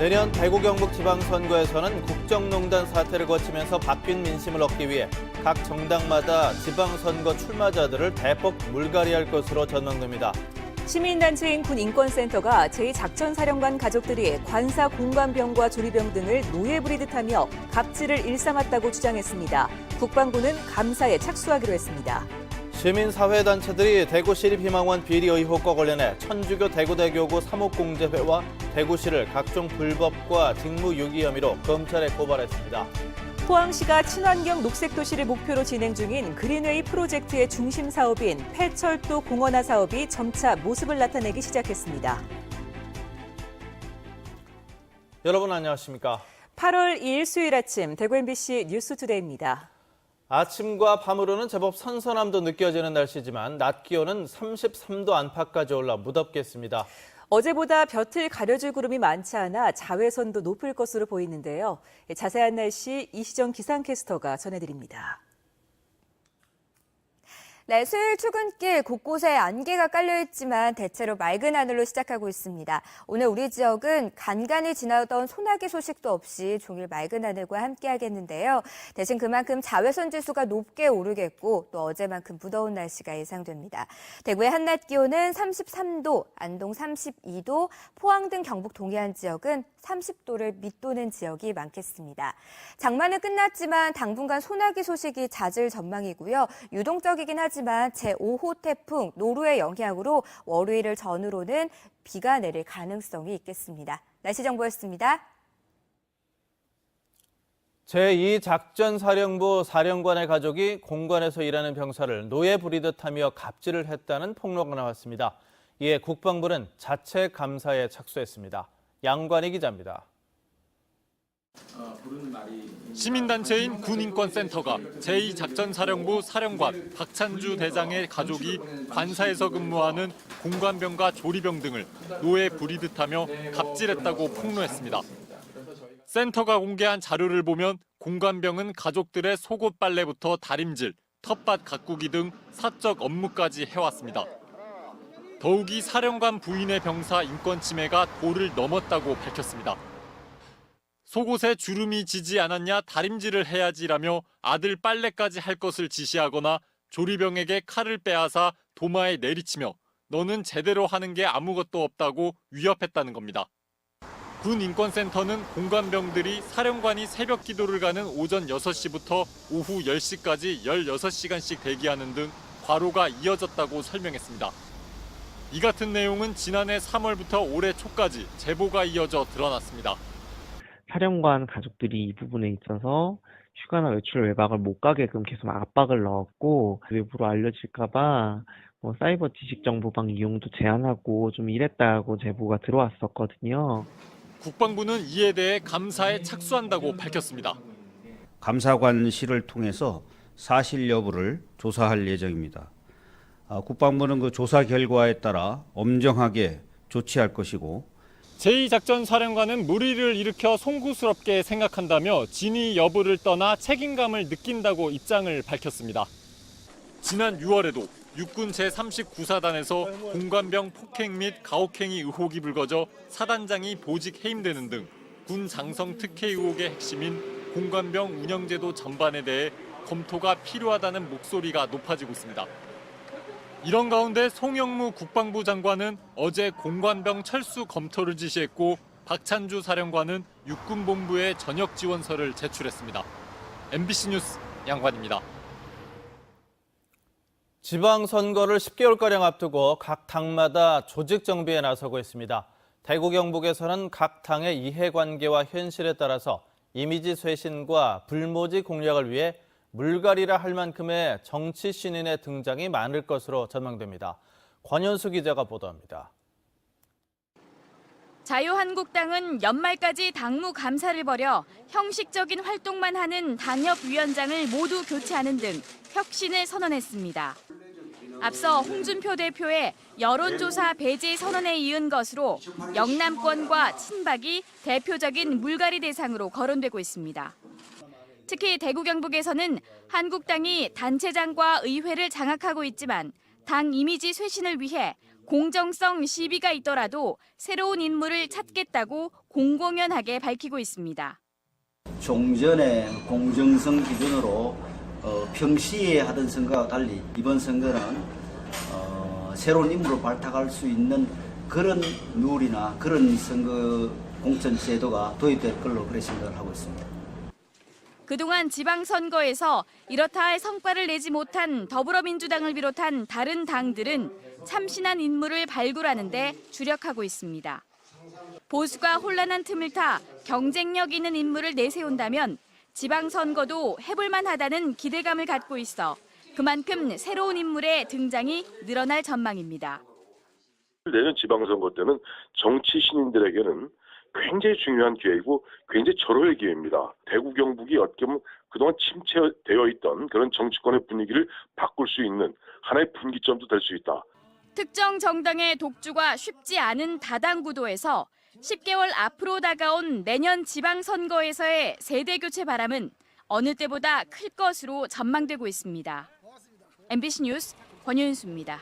내년 대구 경북 지방선거에서는 국정농단 사태를 거치면서 바뀐 민심을 얻기 위해 각 정당마다 지방선거 출마자들을 대폭 물갈이할 것으로 전망됩니다. 시민단체인 군인권센터가 제2작전사령관 가족들이 관사 공관병과 조리병 등을 노예 부리듯하며 갑질을 일삼았다고 주장했습니다. 국방부는 감사에 착수하기로 했습니다. 시민사회단체들이 대구시립희망원 비리 의혹과 관련해 천주교 대구대교구 사목공제회와 대구시를 각종 불법과 직무유기 혐의로 검찰에 고발했습니다. 포항시가 친환경 녹색도시를 목표로 진행 중인 그린웨이 프로젝트의 중심 사업인 폐철도 공원화 사업이 점차 모습을 나타내기 시작했습니다. 여러분 안녕하십니까? 8월 2일 수요일 아침 대구 MBC 뉴스투데이입니다. 아침과 밤으로는 제법 선선함도 느껴지는 날씨지만 낮 기온은 33도 안팎까지 올라 무덥겠습니다. 어제보다 볕을 가려줄 구름이 많지 않아 자외선도 높을 것으로 보이는데요. 자세한 날씨 이시정 기상캐스터가 전해드립니다. 네, 수요일 출근길 곳곳에 안개가 깔려있지만 대체로 맑은 하늘로 시작하고 있습니다. 오늘 우리 지역은 간간히 지나던 소나기 소식도 없이 종일 맑은 하늘과 함께하겠는데요. 대신 그만큼 자외선 지수가 높게 오르겠고 또 어제만큼 무더운 날씨가 예상됩니다. 대구의 한낮 기온은 33도, 안동 32도, 포항 등 경북 동해안 지역은 30도를 밑도는 지역이 많겠습니다. 장마는 끝났지만 당분간 소나기 소식이 잦을 전망이고요. 유동적이긴 하지만 제5호 태풍 노루의 영향으로 월요일을 전후로는 비가 내릴 가능성이 있겠습니다. 날씨 정보였습니다. 제2작전사령부 사령관의 가족이 공관에서 일하는 병사를 노예 부리듯하며 갑질을 했다는 폭로가 나왔습니다. 이에 국방부는 자체 감사에 착수했습니다. 양관희 기자입니다. 시민단체인 군인권센터가 제2작전사령부 사령관 박찬주 대장의 가족이 관사에서 근무하는 공관병과 조리병 등을 노예 부리듯하며 갑질했다고 폭로했습니다. 센터가 공개한 자료를 보면 공관병은 가족들의 속옷 빨래부터 다림질, 텃밭 가꾸기 등 사적 업무까지 해왔습니다. 더욱이 사령관 부인의 병사 인권 침해가 도를 넘었다고 밝혔습니다. 속옷에 주름이 지지 않았냐 다림질을 해야지라며 아들 빨래까지 할 것을 지시하거나 조리병에게 칼을 빼앗아 도마에 내리치며 너는 제대로 하는 게 아무것도 없다고 위협했다는 겁니다. 군인권센터는 공관병들이 사령관이 새벽 기도를 가는 오전 6시부터 오후 10시까지 16시간씩 대기하는 등 과로가 이어졌다고 설명했습니다. 이 같은 내용은 지난해 3월부터 올해 초까지 제보가 이어져 드러났습니다. 사령관 가족들이 이 부분에 있어서 휴가나 외출 외박을 못 가게끔 계속 압박을 넣었고 외부로 알려질까봐 사이버 지식정보방 이용도 제한하고 좀 이랬다고 제보가 들어왔었거든요. 국방부는 이에 대해 감사에 착수한다고 밝혔습니다. 감사관실을 통해서 사실 여부를 조사할 예정입니다. 국방부는 그 조사 결과에 따라 엄정하게 조치할 것이고 제2작전사령관은 무리를 일으켜 송구스럽게 생각한다며 진위 여부를 떠나 책임감을 느낀다고 입장을 밝혔습니다. 지난 6월에도 육군 제39사단에서 공관병 폭행 및 가혹행위 의혹이 불거져 사단장이 보직 해임되는 등 군 장성 특혜 의혹의 핵심인 공관병 운영제도 전반에 대해 검토가 필요하다는 목소리가 높아지고 있습니다. 이런 가운데 송영무 국방부 장관은 어제 공관병 철수 검토를 지시했고 박찬주 사령관은 육군본부에 전역 지원서를 제출했습니다. MBC 뉴스 양관입니다. 지방선거를 10개월가량 앞두고 각 당마다 조직 정비에 나서고 있습니다. 대구 경북에서는 각 당의 이해관계와 현실에 따라서 이미지 쇄신과 불모지 공략을 위해 물갈이라 할 만큼의 정치 신인의 등장이 많을 것으로 전망됩니다. 권현수 기자가 보도합니다. 자유한국당은 연말까지 당무 감사를 벌여 형식적인 활동만 하는 당협위원장을 모두 교체하는 등 혁신을 선언했습니다. 앞서 홍준표 대표의 여론조사 배제 선언에 이은 것으로 영남권과 친박이 대표적인 물갈이 대상으로 거론되고 있습니다. 특히 대구 경북에서는 한국당이 단체장과 의회를 장악하고 있지만 당 이미지 쇄신을 위해 공정성 시비가 있더라도 새로운 인물을 찾겠다고 공공연하게 밝히고 있습니다. 종전의 공정성 기준으로 평시에 하던 선거와 달리 이번 선거는 새로운 인물을 발탁할 수 있는 그런 룰이나 그런 선거 공천 제도가 도입될 걸로 그렇게 생각을 하고 있습니다. 그동안 지방선거에서 이렇다 할 성과를 내지 못한 더불어민주당을 비롯한 다른 당들은 참신한 인물을 발굴하는 데 주력하고 있습니다. 보수가 혼란한 틈을 타 경쟁력 있는 인물을 내세운다면 지방선거도 해볼만 하다는 기대감을 갖고 있어 그만큼 새로운 인물의 등장이 늘어날 전망입니다. 내년 지방선거 때는 정치 신인들에게는 굉장히 중요한 기회이고 굉장히 절호의 기회입니다. 대구 경북이 어떻게 보면 그동안 침체되어 있던 그런 정치권의 분위기를 바꿀 수 있는 하나의 분기점도 될 수 있다. 특정 정당의 독주가 쉽지 않은 다당 구도에서 10개월 앞으로 다가온 내년 지방선거에서의 세대교체 바람은 어느 때보다 클 것으로 전망되고 있습니다. MBC 뉴스 권윤수입니다.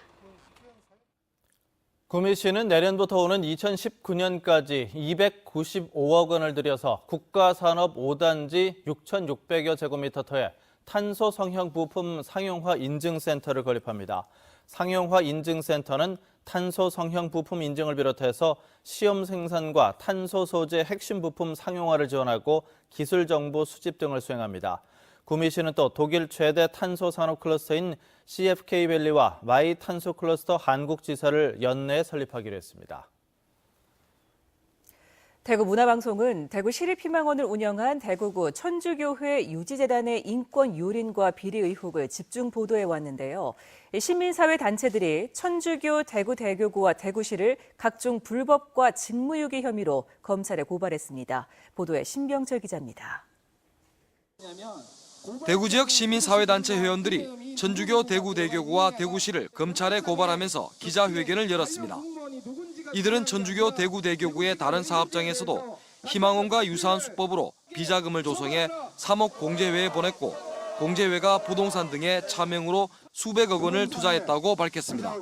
구미시는 내년부터 오는 2019년까지 295억 원을 들여서 국가산업 5단지 6,600여 제곱미터터에 탄소 성형 부품 상용화 인증센터를 건립합니다. 상용화 인증센터는 탄소 성형 부품 인증을 비롯해서 시험 생산과 탄소 소재 핵심 부품 상용화를 지원하고 기술 정보 수집 등을 수행합니다. 구미시는 또 독일 최대 탄소 산업 클러스터인 CFK밸리와 마이 탄소 클러스터 한국지사를 연내에 설립하기로 했습니다. 대구문화방송은 대구 시립희망원을 운영한 대구구 천주교회 유지재단의 인권 유린과 비리 의혹을 집중 보도해 왔는데요. 시민사회 단체들이 천주교 대구대교구와 대구시를 각종 불법과 직무유기 혐의로 검찰에 고발했습니다. 보도에 신병철 기자입니다. 대구 지역 시민사회단체 회원들이 천주교 대구대교구와 대구시를 검찰에 고발하면서 기자회견을 열었습니다. 이들은 천주교 대구대교구의 다른 사업장에서도 희망원과 유사한 수법으로 비자금을 조성해 3억 공제회에 보냈고 공제회가 부동산 등의 차명으로 수백억 원을 투자했다고 밝혔습니다.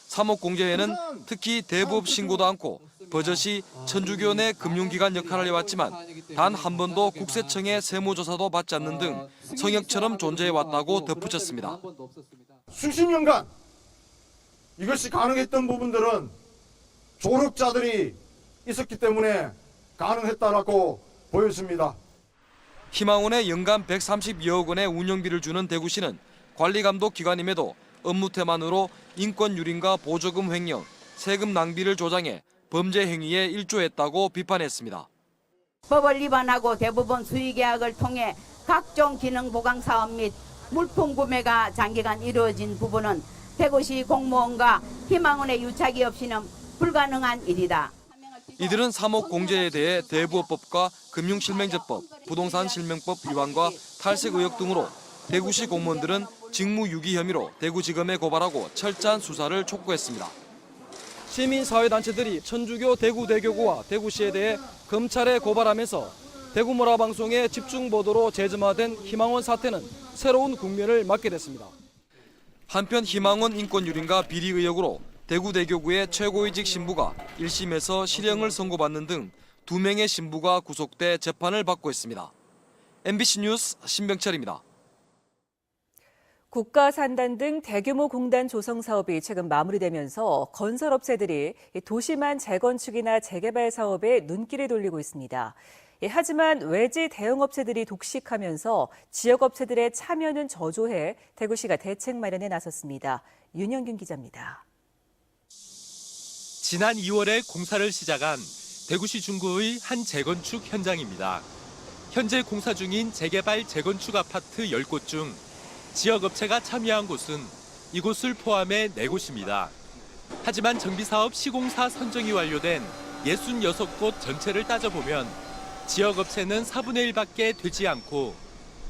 3억 공제회는 특히 대부업 신고도 않고 버젓이 천주교 내 금융기관 역할을 해왔지만 단 한 번도 국세청의 세무조사도 받지 않는 등 성역처럼 존재해왔다고 덧붙였습니다. 수십 년간 이것이 가능했던 부분들은 조력자들이 있었기 때문에 가능했다라고 보였습니다. 희망원에 연간 132억 원의 운영비를 주는 대구시는 관리감독 기관임에도 업무 태만으로 인권 유린과 보조금 횡령, 세금 낭비를 조장해 범죄 행위에 일조했다고 비판했습니다. 법을 위반하고 대부분 수의계약을 통해 각종 기능 보강 사업 및 물품 구매가 장기간 이루어진 부분은 대구시 공무원과 희망원의 유착이 없이는 불가능한 일이다. 이들은 3억 공제에 대해 대부업법과 금융실명제법, 부동산실명법 위반과 탈색 의혹 등으로 대구시 공무원들은 직무유기 혐의로 대구지검에 고발하고 철저한 수사를 촉구했습니다. 시민사회단체들이 천주교 대구대교구와 대구시에 대해 검찰에 고발하면서 대구문화방송의 집중보도로 재점화된 희망원 사태는 새로운 국면을 맞게 됐습니다. 한편 희망원 인권유린과 비리 의혹으로 대구대교구의 최고위직 신부가 1심에서 실형을 선고받는 등 2명의 신부가 구속돼 재판을 받고 있습니다. MBC 뉴스 신병철입니다. 국가산단 등 대규모 공단 조성 사업이 최근 마무리되면서 건설업체들이 도시만 재건축이나 재개발 사업에 눈길을 돌리고 있습니다. 하지만 외지 대형업체들이 독식하면서 지역업체들의 참여는 저조해 대구시가 대책 마련에 나섰습니다. 윤영균 기자입니다. 지난 2월에 공사를 시작한 대구시 중구의 한 재건축 현장입니다. 현재 공사 중인 재개발 재건축 아파트 10곳 중 지역업체가 참여한 곳은 이곳을 포함해 4곳입니다. 하지만 정비사업 시공사 선정이 완료된 66곳 전체를 따져보면 지역업체는 4분의 1밖에 되지 않고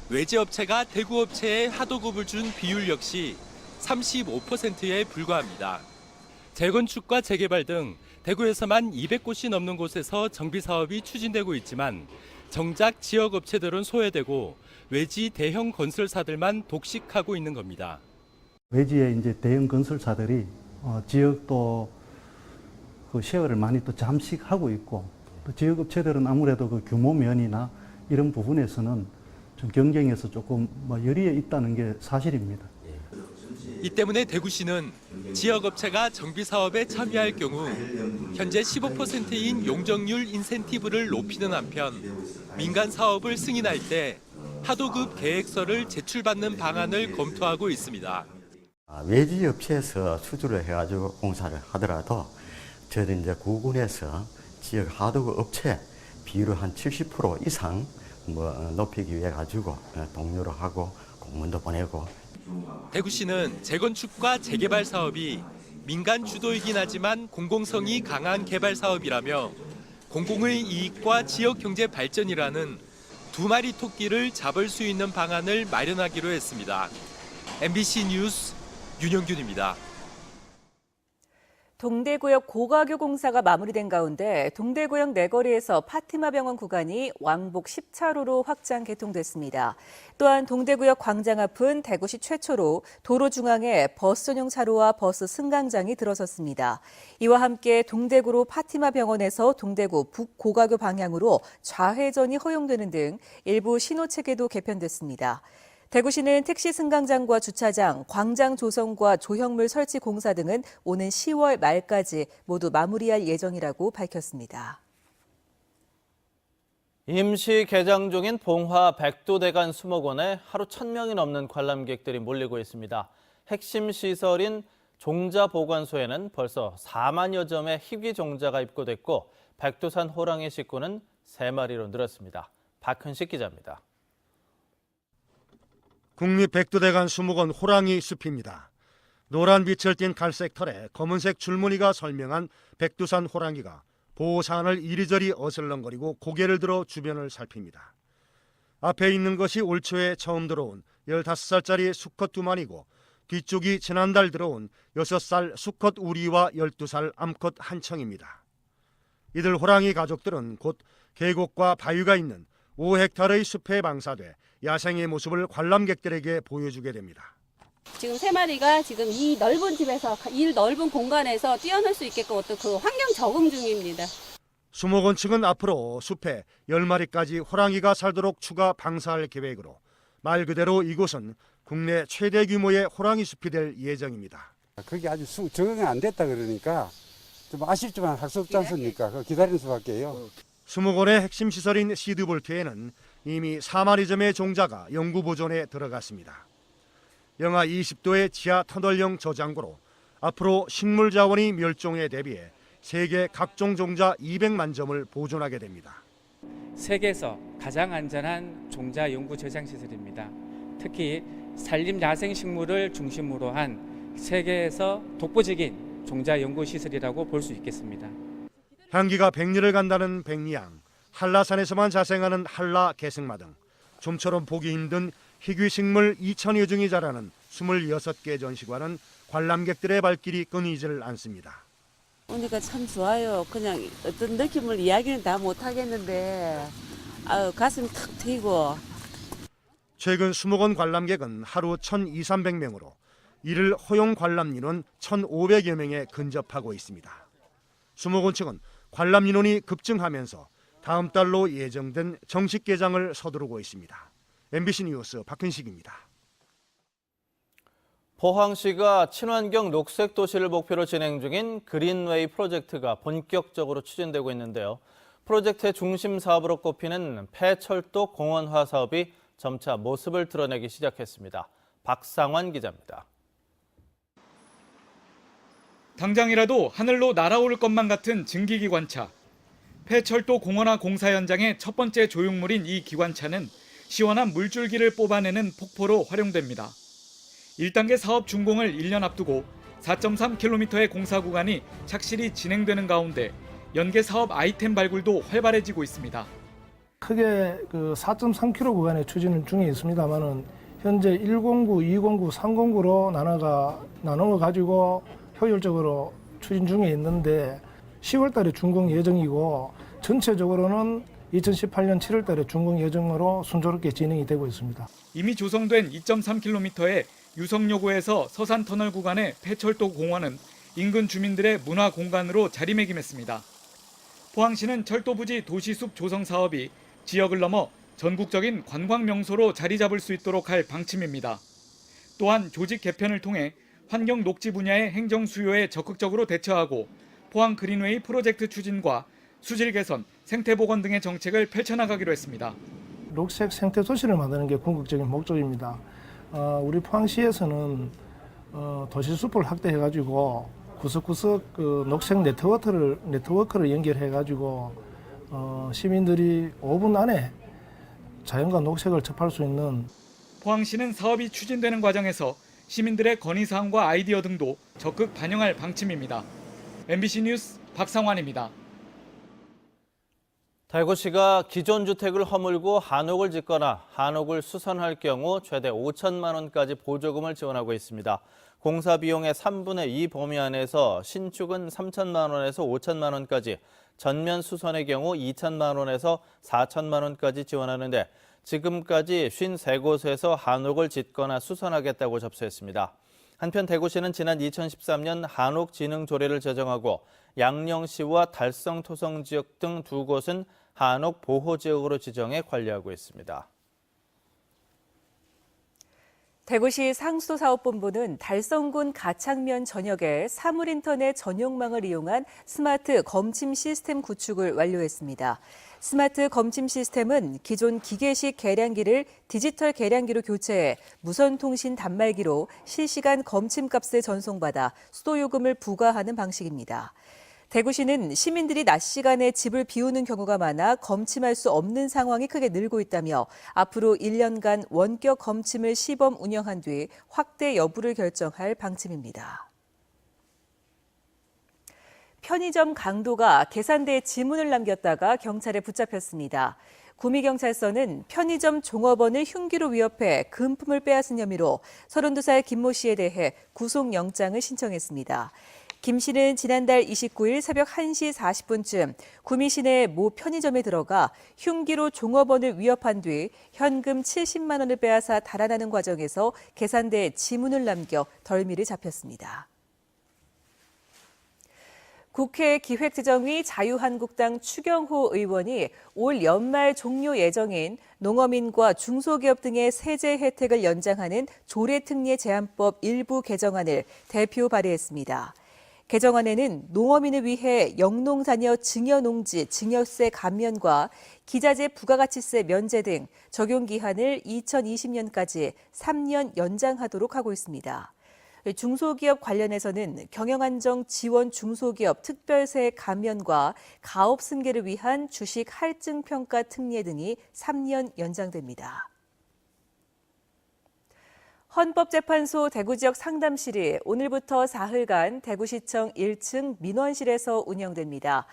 외지업체가 대구업체에 하도급을 준 비율 역시 35%에 불과합니다. 재건축과 재개발 등 대구에서만 200곳이 넘는 곳에서 정비사업이 추진되고 있지만 정작 지역업체들은 소외되고 외지 대형 건설사들만 독식하고 있는 겁니다. 외지의 이제 대형 건설사들이 지역도 그 쉐어를 많이 또 잠식하고 있고 또 지역 업체들은 아무래도 그 규모 면이나 이런 부분에서는 좀 경쟁에서 조금 열의에 있다는 게 사실입니다. 이 때문에 대구시는 지역업체가 정비 사업에 참여할 경우 현재 15%인 용적률 인센티브를 높이는 한편 민간 사업을 승인할 때 하도급 계획서를 제출받는 방안을 검토하고 있습니다. 외지 업체에서 수주를 해가지고 공사를 하더라도 저희들 이제 구군에서 지역 하도급 업체 비율을 한 70% 이상 높이기 위해 가지고 동료를 하고 공문도 보내고. 대구시는 재건축과 재개발 사업이 민간 주도이긴 하지만 공공성이 강한 개발 사업이라며 공공의 이익과 지역 경제 발전이라는 두 마리 토끼를 잡을 수 있는 방안을 마련하기로 했습니다. MBC 뉴스 윤영균입니다. 동대구역 고가교 공사가 마무리된 가운데 동대구역 내거리에서 파티마 병원 구간이 왕복 10차로로 확장 개통됐습니다. 또한 동대구역 광장 앞은 대구시 최초로 도로 중앙에 버스 전용 차로와 버스 승강장이 들어섰습니다. 이와 함께 동대구로 파티마 병원에서 동대구 북고가교 방향으로 좌회전이 허용되는 등 일부 신호체계도 개편됐습니다. 대구시는 택시 승강장과 주차장, 광장 조성과 조형물 설치 공사 등은 오는 10월 말까지 모두 마무리할 예정이라고 밝혔습니다. 임시 개장 중인 봉화 백두대간 수목원에 하루 1,000명이 넘는 관람객들이 몰리고 있습니다. 핵심 시설인 종자보관소에는 벌써 4만여 점의 희귀 종자가 입고됐고 백두산 호랑이 식구는 3마리로 늘었습니다. 박현식 기자입니다. 국립백두대간 수목원 호랑이 숲입니다. 노란 빛을 띤 갈색 털에 검은색 줄무늬가 설명한 백두산 호랑이가 보호산을 이리저리 어슬렁거리고 고개를 들어 주변을 살핍니다. 앞에 있는 것이 올 초에 처음 들어온 15살짜리 수컷 2마리고 뒤쪽이 지난달 들어온 6살 수컷 우리와 12살 암컷 한 청입니다. 이들 호랑이 가족들은 곧 계곡과 바위가 있는 5헥타르의 숲에 방사돼 야생의 모습을 관람객들에게 보여주게 됩니다. 지금 3마리가 지금 이 넓은 집에서, 이 넓은 공간에서 뛰어놀 수 있게끔 어떤 그 환경 적응 중입니다. 수목원 측은 앞으로 숲에 10마리까지 호랑이가 살도록 추가 방사할 계획으로 말 그대로 이곳은 국내 최대 규모의 호랑이 숲이 될 예정입니다. 그게 아직 적응이 안 됐다 그러니까 좀 아쉽지만 할 수 없지 않습니까? 기다리는 수밖에요. 수목원의 핵심 시설인 시드볼트에는 이미 4마리 점의 종자가 영구 보존에 들어갔습니다. 영하 20도의 지하 터널형 저장고로 앞으로 식물 자원이 멸종에 대비해 세계 각종 종자 200만 점을 보존하게 됩니다. 세계에서 가장 안전한 종자 연구 저장 시설입니다. 특히 산림 야생 식물을 중심으로 한 세계에서 독보적인 종자 연구 시설이라고 볼 수 있겠습니다. 향기가 백리를 간다는 백리향, 한라산에서만 자생하는 한라 개승마 등 좀처럼 보기 힘든 희귀 식물 2,000여 종이 자라는 26개 전시관은 관람객들의 발길이 끊이질 않습니다. 오니까 참 좋아요. 그냥 어떤 느낌을 이야기는 다 못하겠는데 가슴이 탁 트이고. 최근 수목원 관람객은 하루 1,200~1,300명으로 이를 허용 관람인원 1,500여 명에 근접하고 있습니다. 수목원 측은 관람 인원이 급증하면서 다음 달로 예정된 정식 개장을 서두르고 있습니다. MBC 뉴스 박근식입니다. 포항시가 친환경 녹색 도시를 목표로 진행 중인 그린웨이 프로젝트가 본격적으로 추진되고 있는데요. 프로젝트의 중심 사업으로 꼽히는 폐철도 공원화 사업이 점차 모습을 드러내기 시작했습니다. 박상환 기자입니다. 당장이라도 하늘로 날아올 것만 같은 증기기관차. 폐철도 공원화 공사 현장의 첫 번째 조형물인 이 기관차는 시원한 물줄기를 뽑아내는 폭포로 활용됩니다. 1단계 사업 준공을 1년 앞두고 4.3km의 공사 구간이 착실히 진행되는 가운데 연계 사업 아이템 발굴도 활발해지고 있습니다. 크게 4.3km 구간의 추진 중에 있습니다만은 현재 109, 209, 309로 나눠 가지고 효율적으로 추진 중에 있는데 10월 달에 준공 예정이고 전체적으로는 2018년 7월 달에 준공 예정으로 순조롭게 진행이 되고 있습니다. 이미 조성된 2.3km의 유성요구에서 서산터널 구간의 폐철도 공원은 인근 주민들의 문화 공간으로 자리매김했습니다. 포항시는 철도부지 도시숲 조성 사업이 지역을 넘어 전국적인 관광 명소로 자리 잡을 수 있도록 할 방침입니다. 또한 조직 개편을 통해 환경 녹지 분야의 행정 수요에 적극적으로 대처하고 포항 그린웨이 프로젝트 추진과 수질 개선, 생태 복원 등의 정책을 펼쳐나가기로 했습니다. 녹색 생태 도시를 만드는 게 궁극적인 목적입니다. 우리 포항시에서는 도시숲을 확대해가지고 구석구석 그 녹색 네트워크를 연결해가지고 시민들이 5분 안에 자연과 녹색을 접할 수 있는. 포항시는 사업이 추진되는 과정에서 시민들의 건의사항과 아이디어 등도 적극 반영할 방침입니다. MBC 뉴스 박상환입니다. 대구시가 기존 주택을 허물고 한옥을 짓거나 한옥을 수선할 경우 최대 5천만 원까지 보조금을 지원하고 있습니다. 공사 비용의 3분의 2 범위 안에서 신축은 3천만 원에서 5천만 원까지, 전면 수선의 경우 2천만 원에서 4천만 원까지 지원하는데 지금까지 53곳에서 한옥을 짓거나 수선하겠다고 접수했습니다. 한편 대구시는 지난 2013년 한옥진흥조례를 제정하고 양령시와 달성토성지역 등 2곳은 한옥 보호지역으로 지정해 관리하고 있습니다. 대구시 상수도사업본부는 달성군 가창면 전역에 사물인터넷 전용망을 이용한 스마트 검침 시스템 구축을 완료했습니다. 스마트 검침 시스템은 기존 기계식 계량기를 디지털 계량기로 교체해 무선통신 단말기로 실시간 검침값을 전송받아 수도요금을 부과하는 방식입니다. 대구시는 시민들이 낮 시간에 집을 비우는 경우가 많아 검침할 수 없는 상황이 크게 늘고 있다며 앞으로 1년간 원격 검침을 시범 운영한 뒤 확대 여부를 결정할 방침입니다. 편의점 강도가 계산대에 지문을 남겼다가 경찰에 붙잡혔습니다. 구미경찰서는 편의점 종업원을 흉기로 위협해 금품을 빼앗은 혐의로 32살 김모 씨에 대해 구속영장을 신청했습니다. 김 씨는 지난달 29일 새벽 1시 40분쯤 구미 시내 모 편의점에 들어가 흉기로 종업원을 위협한 뒤 현금 70만 원을 빼앗아 달아나는 과정에서 계산대에 지문을 남겨 덜미를 잡혔습니다. 국회 기획재정위 자유한국당 추경호 의원이 올 연말 종료 예정인 농어민과 중소기업 등의 세제 혜택을 연장하는 조례특례 제한법 일부 개정안을 대표 발의했습니다. 개정안에는 농어민을 위해 영농자녀 증여농지 증여세 감면과 기자재 부가가치세 면제 등 적용 기한을 2020년까지 3년 연장하도록 하고 있습니다. 중소기업 관련해서는 경영안정 지원 중소기업 특별세 감면과 가업 승계를 위한 주식 할증 평가 특례 등이 3년 연장됩니다. 헌법재판소 대구지역 상담실이 오늘부터 사흘간 대구시청 1층 민원실에서 운영됩니다.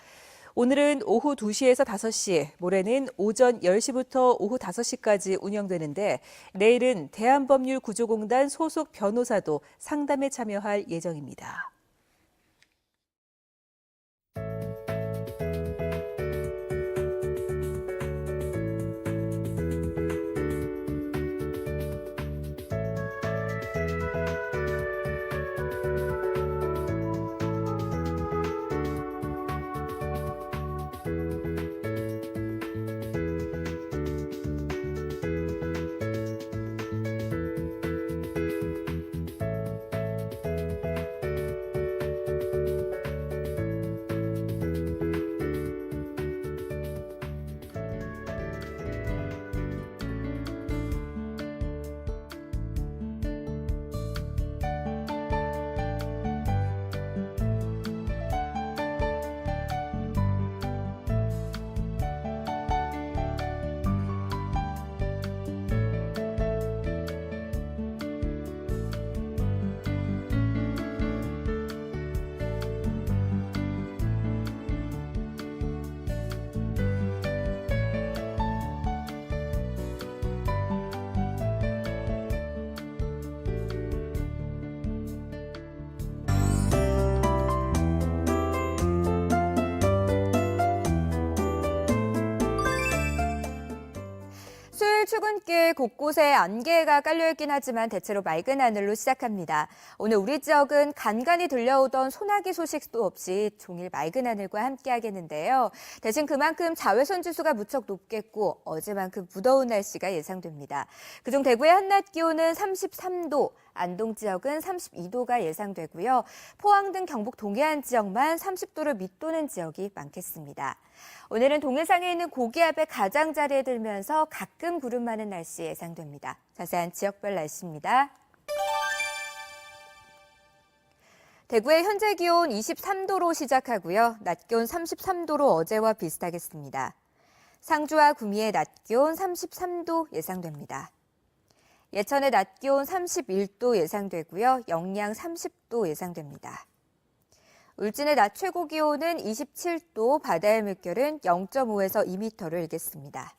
오늘은 오후 2시에서 5시, 모레는 오전 10시부터 오후 5시까지 운영되는데 내일은 대한법률구조공단 소속 변호사도 상담에 참여할 예정입니다. 출근길 곳곳에 안개가 깔려있긴 하지만 대체로 맑은 하늘로 시작합니다. 오늘 우리 지역은 간간히 들려오던 소나기 소식도 없이 종일 맑은 하늘과 함께하겠는데요. 대신 그만큼 자외선 지수가 무척 높겠고 어제만큼 무더운 날씨가 예상됩니다. 그중 대구의 한낮 기온은 33도, 안동 지역은 32도가 예상되고요. 포항 등 경북 동해안 지역만 30도를 밑도는 지역이 많겠습니다. 오늘은 동해상에 있는 고기압의 가장자리에 들면서 가끔 구름 많은 날씨 예상됩니다. 자세한 지역별 날씨입니다. 대구의 현재 기온 23도로 시작하고요. 낮 기온 33도로 어제와 비슷하겠습니다. 상주와 구미의 낮 기온 33도 예상됩니다. 예천의 낮 기온 31도 예상되고요. 영양 30도 예상됩니다. 울진의 낮 최고 기온은 27도, 바다의 물결은 0.5에서 2m를 일겠습니다.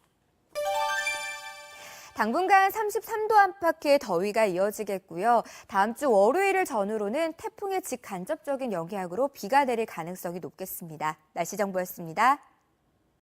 당분간 33도 안팎의 더위가 이어지겠고요. 다음 주 월요일을 전후로는 태풍의 직간접적인 영향으로 비가 내릴 가능성이 높겠습니다. 날씨 정보였습니다.